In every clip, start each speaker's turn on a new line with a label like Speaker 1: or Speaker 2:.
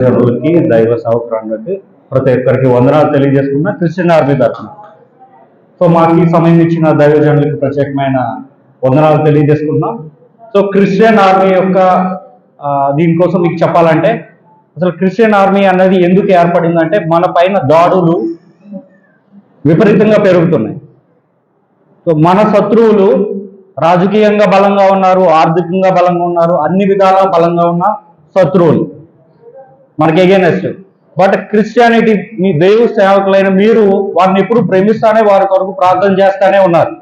Speaker 1: జనులకి దైవ సౌకర్యానికి ప్రతి ఒక్కరికి వందనాలు తెలియజేసుకున్న క్రిస్టియన్ ఆర్మీ తరఫున. సో మాకు ఈ సమయం ఇచ్చిన దైవజనులకి ప్రత్యేకమైన వందనాలు తెలియజేసుకున్నాం. సో క్రిస్టియన్ ఆర్మీ యొక్క దీనికోసం మీకు చెప్పాలంటే, అసలు క్రిస్టియన్ ఆర్మీ అన్నది ఎందుకు ఏర్పడిందంటే, మన పైన దాడులు విపరీతంగా పెరుగుతున్నాయి. సో మన శత్రువులు రాజకీయంగా బలంగా ఉన్నారు, ఆర్థికంగా బలంగా ఉన్నారు, అన్ని విధాలా బలంగా ఉన్న శత్రువులు మనకి ఎగైనెస్ట్. బట్ క్రిస్టియానిటీ, మీ దేవుని సేవకులైన మీరు వారిని ఎప్పుడు ప్రేమిస్తానే, వారి కొరకు ప్రార్థన చేస్తానే ఉన్నారు.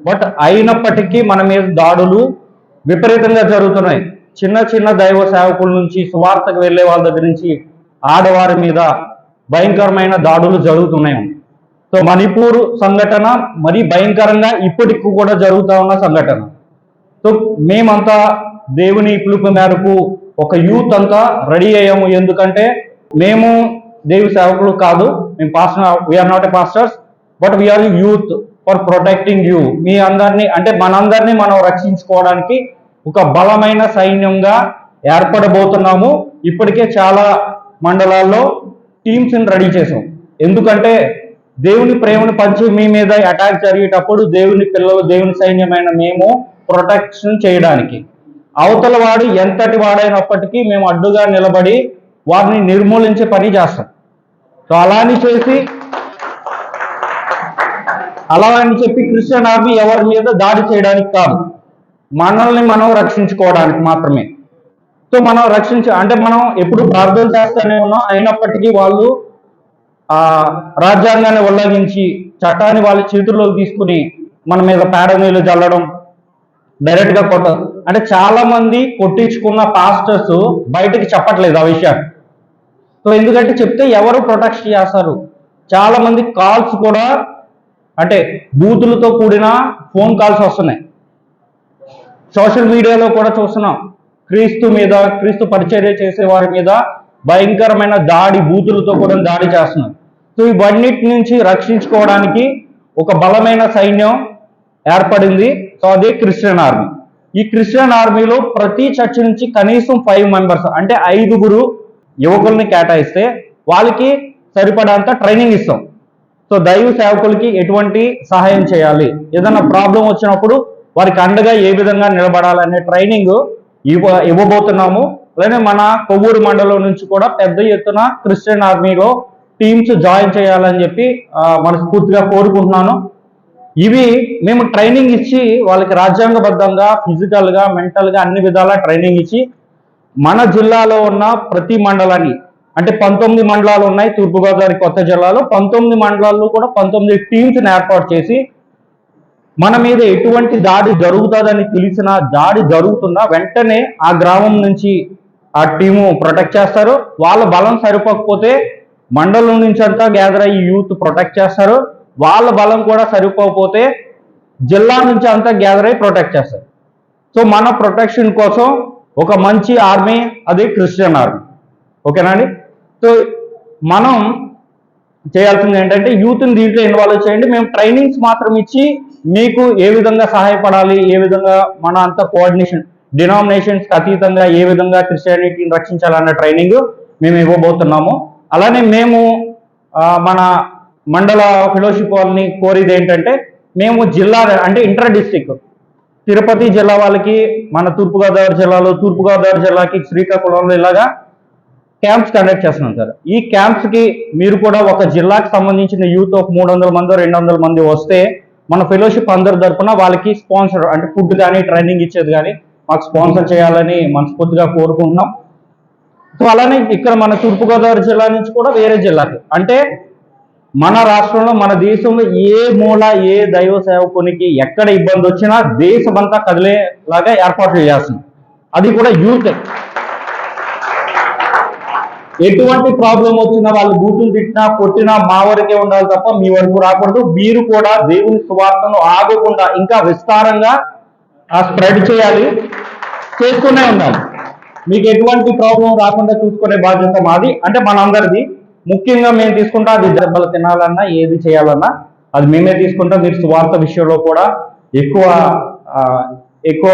Speaker 1: బట్ అయినప్పటికీ మన మీద దాడులు విపరీతంగా జరుగుతున్నాయి. చిన్న చిన్న దైవ సేవకుల నుంచి, సువార్తకు వెళ్ళే వాళ్ళ దగ్గర నుంచి ఆడవారి మీద భయంకరమైన దాడులు జరుగుతున్నాయి. సో మణిపూర్ సంఘటన మరీ భయంకరంగా ఇప్పటికి కూడా జరుగుతూ ఉన్న సంఘటన. సో మేమంతా దేవుని పిలుపు మేరకు ఒక యూత్ అంతా రెడీ అయ్యాము. ఎందుకంటే మేము దేవి సేవకులు కాదు, మేము pastor, we are not a pastors, but we are youth for protecting you. మీ అందరినీ, అంటే మనందరినీ మనం రక్షించుకోవడానికి ఒక బలమైన సైన్యంగా ఏర్పడబోతున్నాము. ఇప్పటికే చాలా మండలాల్లో టీమ్స్ని రెడీ చేసాం. ఎందుకంటే దేవుని ప్రేమను పంచి మీ మీద అటాక్ జరిగేటప్పుడు దేవుని పిల్లలు, దేవుని సైన్యమైన మేము ప్రొటెక్షన్ చేయడానికి, అవతల వాడు ఎంతటి వాడైనప్పటికీ మేము అడ్డుగా నిలబడి వారిని నిర్మూలించే పని చేస్తాం. సో అలా అని చెప్పి క్రిస్టియన్ ఆర్మీ ఎవరి మీద దాడి చేయడానికి కాదు, మనల్ని మనం రక్షించుకోవడానికి మాత్రమే. సో మనం అంటే మనం ఎప్పుడు ప్రార్థన చేస్తూనే ఉన్నాం. అయినప్పటికీ వాళ్ళు రాజ్యాంగాన్ని ఉల్లంఘించి చట్టాన్ని వాళ్ళ చేతుల్లోకి తీసుకుని మన మీద పేడ నీళ్ళు చల్లడం, డైరెక్ట్గా అంటే చాలా మంది కొట్టించుకున్న పాస్టర్స్ బయటకి చెప్పట్లేదు ఆ విషయాన్ని. సో ఎందుకంటే చెప్తే ఎవరు ప్రొటెక్ట్ చేస్తారు. చాలా మంది కాల్స్ కూడా, అంటే బూతులతో కూడిన ఫోన్ కాల్స్ వస్తున్నాయి. సోషల్ మీడియాలో కూడా చూస్తున్నాం, క్రీస్తు పరిచర్య చేసే వారి మీద భయంకరమైన దాడి, బూతులతో కూడా దాడి చేస్తున్నారు. సో ఇవన్నిటి నుంచి రక్షించుకోవడానికి ఒక బలమైన సైన్యం ఏర్పడింది. సో అదే క్రిస్టియన్ ఆర్మీ. ఈ క్రిస్టియన్ ఆర్మీలో ప్రతి చర్చ్ నుంచి కనీసం 5 మెంబర్స్, అంటే 5 యువకుల్ని కేటాయిస్తే వాళ్ళకి సరిపడంత ట్రైనింగ్ ఇస్తాం. సో దైవ సేవకులకి ఎటువంటి సహాయం చేయాలి, ఏదైనా ప్రాబ్లం వచ్చినప్పుడు వారికి అండగా ఏ విధంగా నిలబడాలనే ట్రైనింగ్ ఇవ్వబోతున్నాము. అలానే మన కొవ్వూరు మండలం నుంచి కూడా పెద్ద ఎత్తున క్రిస్టియన్ ఆర్మీలో టీమ్స్ జాయిన్ చేయాలని చెప్పి మనస్ఫూర్తిగా కోరుకుంటున్నాను. ఇవి మేము ట్రైనింగ్ ఇచ్చి వాళ్ళకి రాజ్యాంగబద్ధంగా, ఫిజికల్గా, మెంటల్గా అన్ని విధాలా ట్రైనింగ్ ఇచ్చి మన జిల్లాలో ఉన్న ప్రతి మండలాన్ని, అంటే 19 మండలాలు ఉన్నాయి తూర్పుగోదావరి కొత్త జిల్లాలో, 19 మండలాల్లో కూడా 19 టీమ్స్ని ఏర్పాటు చేసి మన మీద ఎటువంటి దాడి జరుగుతుందని తెలిసిన, దాడి జరుగుతున్నా వెంటనే ఆ గ్రామం నుంచి ఆ టీము ప్రొటెక్ట్ చేస్తారు. వాళ్ళ బలం సరిపోకపోతే మండలం నుంచి అంతా గ్యాదర్ అయ్యి యూత్ ప్రొటెక్ట్ చేస్తారు. వాళ్ళ బలం కూడా సరిపోకపోతే జిల్లా నుంచి అంతా గ్యాదర్ అయ్యి ప్రొటెక్ట్ చేస్తారు. సో మన ప్రొటెక్షన్ కోసం ఒక మంచి ఆర్మీ, అదే క్రిస్టియన్ ఆర్మీ. ఓకేనా అండి? సో మనం చేయాల్సింది ఏంటంటే యూత్ని దీంట్లో ఇన్వాల్వ్ చేయండి. మేము ట్రైనింగ్స్ మాత్రం ఇచ్చి మీకు ఏ విధంగా సహాయపడాలి, ఏ విధంగా మన అంతా కోఆర్డినేషన్, డినామినేషన్స్కి అతీతంగా ఏ విధంగా క్రిస్టియానిటీని రక్షించాలన్న ట్రైనింగ్ మేము ఇవ్వబోతున్నాము. అలానే మేము మన మండల ఫెలోషిప్ వాళ్ళని కోరేది ఏంటంటే, మేము జిల్లా, అంటే ఇంటర్ డిస్ట్రిక్ట్, తిరుపతి జిల్లా వాళ్ళకి మన తూర్పుగోదావరి జిల్లాకి శ్రీకాకుళంలో ఇలాగా క్యాంప్స్ కండక్ట్ చేస్తున్నాం సార్. ఈ క్యాంప్స్కి మీరు కూడా ఒక జిల్లాకి సంబంధించిన యూత్ ఒక 300 మంది 200 మంది వస్తే మన ఫెలోషిప్ అందరి తరఫున వాళ్ళకి స్పాన్సర్, అంటే ఫుడ్ కానీ ట్రైనింగ్ ఇచ్చేది కానీ మాకు స్పాన్సర్ చేయాలని మనస్ఫూర్తిగా కోరుకుంటున్నాం. సో అలానే ఇక్కడ మన తూర్పుగోదావరి జిల్లా నుంచి కూడా వేరే జిల్లాకి, అంటే మన రాష్ట్రంలో, మన దేశంలో ఏ మూల, ఏ దైవ సేవకునికి ఎక్కడ ఇబ్బంది వచ్చినా దేశమంతా కదిలేలాగా ఏర్పాట్లు చేస్తున్నాం. అది కూడా యూత్. ఎటువంటి ప్రాబ్లం వచ్చినా, వాళ్ళు బూతులు తిట్టినా, కొట్టినా మా వరకే ఉండాలి తప్ప మీ వరకు రాకూడదు. మీరు కూడా దేవుని సువార్తను ఆగకుండా ఇంకా విస్తారంగా స్ప్రెడ్ చేయాలి, చేస్తూనే ఉండాలి. మీకు ఎటువంటి ప్రాబ్లం రాకుండా చూసుకునే బాధ్యత మాది, అంటే మనందరిది. ముఖ్యంగా మేము తీసుకుంటా, అది దెబ్బలు తినాలన్నా, ఏది చేయాలన్నా అది మేమే తీసుకుంటాం. మీరు సువార్త విషయంలో కూడా ఎక్కువ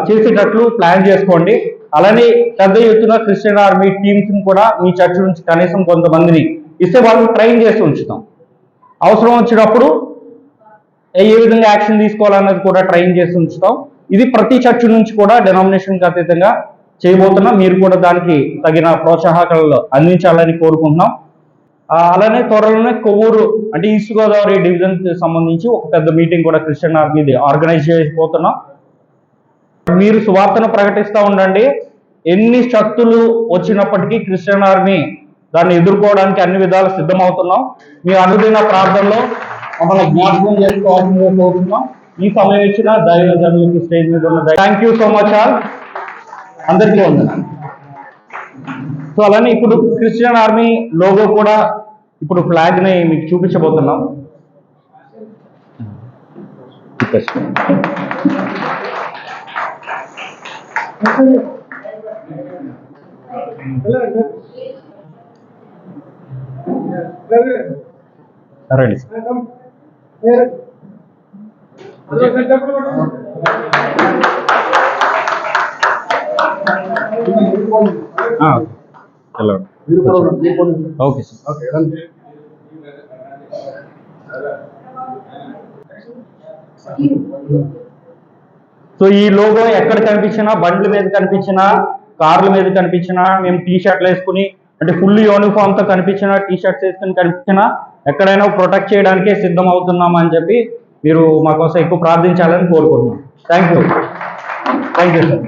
Speaker 1: చేసేటట్లు ప్లాన్ చేసుకోండి. అలానే పెద్ద ఎత్తున క్రిస్టియన్ ఆర్మీ టీమ్స్ కూడా మీ చర్చ్ నుంచి కనీసం కొంతమందిని ఇస్తే వాళ్ళని ట్రైన్ చేసి ఉంచుతాం. అవసరం వచ్చినప్పుడు ఏ విధంగా యాక్షన్ తీసుకోవాలన్నది కూడా ట్రైన్ చేసి ఉంచుతాం. ఇది ప్రతి చర్చ్ నుంచి కూడా డెనామినేషన్కి అతీతంగా చేయబోతున్నాం. మీరు కూడా దానికి తగిన ప్రోత్సాహకాలు అందించాలని కోరుకుంటున్నాం. అలానే త్వరలోనే కొవ్వూరు అంటే ఈస్ట్ గోదావరి డివిజన్కి సంబంధించి ఒక పెద్ద మీటింగ్ కూడా క్రిస్టియన్ ఆర్మీది ఆర్గనైజ్ చేయబోతున్నాం. మీరు సువార్తను ప్రకటిస్తూ ఉండండి. ఎన్ని శక్తులు వచ్చినప్పటికీ క్రిస్టియన్ ఆర్మీ దాన్ని ఎదుర్కోవడానికి అన్ని విధాలు సిద్ధమవుతున్నాం. మీ అనుదిన ప్రార్థనలో మమ్మల్ని జ్ఞాపకం చేసుకోవాల్సిందిగా కోరుతున్నాం. ఈ సమయం ఇచ్చిన దైవజనులకి స్టేజ్ మీద ఉన్న thank you so much all. అందరికీ వందనాలు. సో అలానే ఇప్పుడు క్రిస్టియన్ ఆర్మీ లోగో కూడా ఇప్పుడు ఫ్లాగ్ ని మీకు చూపించబోతున్నాం. రండి. Okay sir. సో ఈ లోగో ఎక్కడ కనిపించినా, బండ్ల మీద కనిపించినా, కార్ల మీద కనిపించినా, మేము టీ షర్ట్లు వేసుకుని అంటే ఫుల్ యూనిఫామ్ తో కనిపించినా, టీ షర్ట్స్ వేసుకుని కనిపించినా ఎక్కడైనా ప్రొటెక్ట్ చేయడానికే సిద్ధం అవుతున్నాం అని చెప్పి మీరు మా కోసం ఎక్కువ ప్రార్థించాలని కోరుకుంటున్నాం. Thank you sir.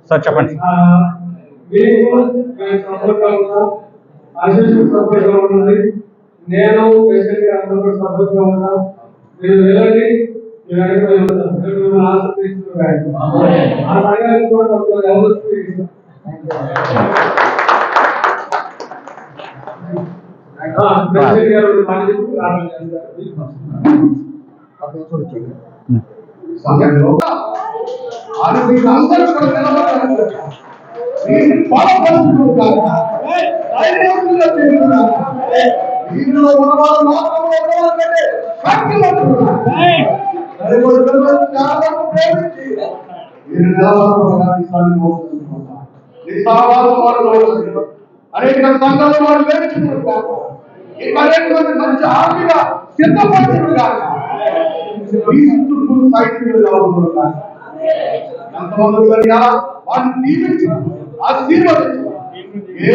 Speaker 1: సార్ చెప్పండి.
Speaker 2: నేను సభ్యులుగా ఉన్నా. మీరు వెళ్ళండి, అనేక సంఘాలు వారు వేడుకుంటున్నారు. మంచి ఆర్థిక సిద్ధపడుతున్నారు. ఎంతమంది వారిని దీవించి ఆశీర్వదించి ఏ